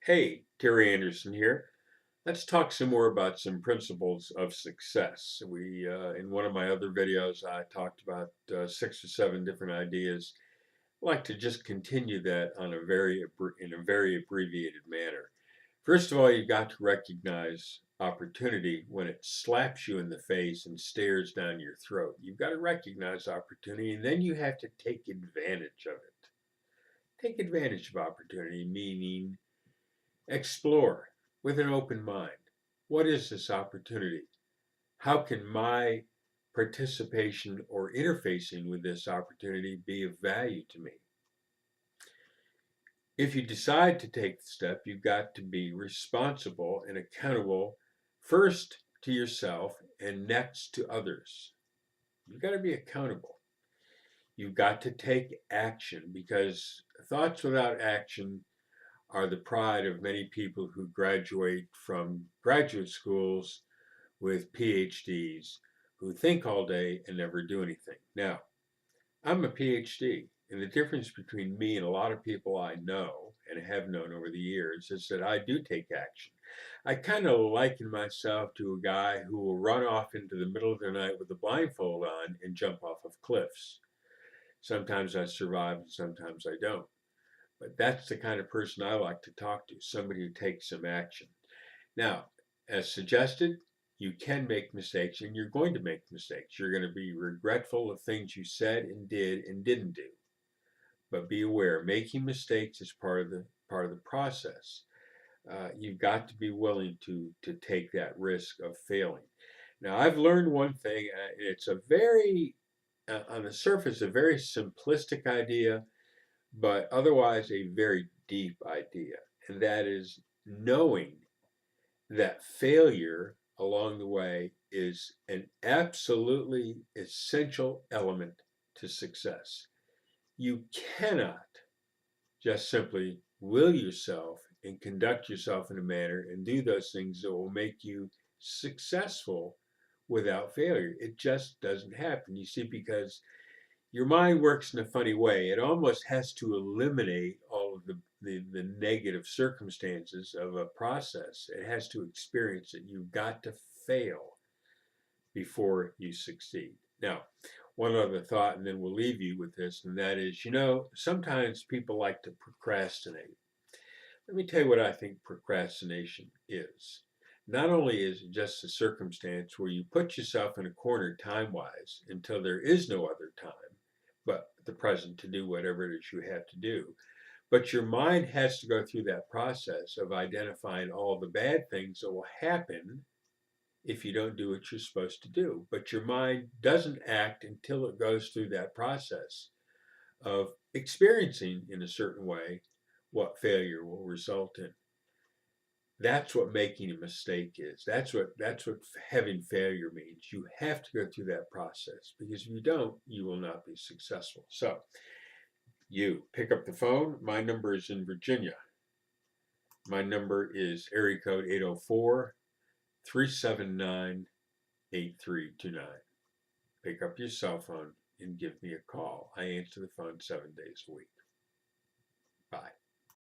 Hey, Terry Anderson here. Let's talk some more about some principles of success. In one of my other videos, I talked about 6 or 7 different ideas. I'd like to just continue that in a very abbreviated manner. First of all, you've got to recognize opportunity when it slaps you in the face and stares down your throat. You've got to recognize opportunity, and then you have to take advantage of it. Take advantage of opportunity, meaning explore with an open mind. What is this opportunity? How can my participation or interfacing with this opportunity be of value to me? If you decide to take the step, you've got to be responsible and accountable first to yourself and next to others. You've got to be accountable. You've got to take action because thoughts without action are the pride of many people who graduate from graduate schools with PhDs who think all day and never do anything. Now, I'm a PhD, and the difference between me and a lot of people I know and have known over the years is that I do take action. I kind of liken myself to a guy who will run off into the middle of the night with a blindfold on and jump off of cliffs. Sometimes I survive and sometimes I don't. But that's the kind of person I like to talk to, somebody who takes some action. Now, as suggested, you can make mistakes and you're going to make mistakes. You're going to be regretful of things you said and did and didn't do. But be aware, making mistakes is part of the process. You've got to be willing to take that risk of failing. Now, I've learned one thing. It's a very, on the surface, a very simplistic idea, but otherwise a very deep idea, and that is knowing that failure along the way is an absolutely essential element to success. You cannot just simply will yourself and conduct yourself in a manner and do those things that will make you successful without failure. It just doesn't happen. You see, because your mind works in a funny way. It almost has to eliminate all of the negative circumstances of a process. It has to experience it. You've got to fail before you succeed. Now, one other thought, and then we'll leave you with this, and that is, sometimes people like to procrastinate. Let me tell you what I think procrastination is. Not only is it just a circumstance where you put yourself in a corner time-wise until there is no other time but the present to do whatever it is you have to do, but your mind has to go through that process of identifying all the bad things that will happen if you don't do what you're supposed to do. But your mind doesn't act until it goes through that process of experiencing in a certain way what failure will result in. That's what making a mistake is. That's what having failure means. You have to go through that process because if you don't, you will not be successful. So you pick up the phone. My number is in Virginia. My number is area code 804-379-8329. Pick up your cell phone and give me a call. I answer the phone 7 days a week. Bye.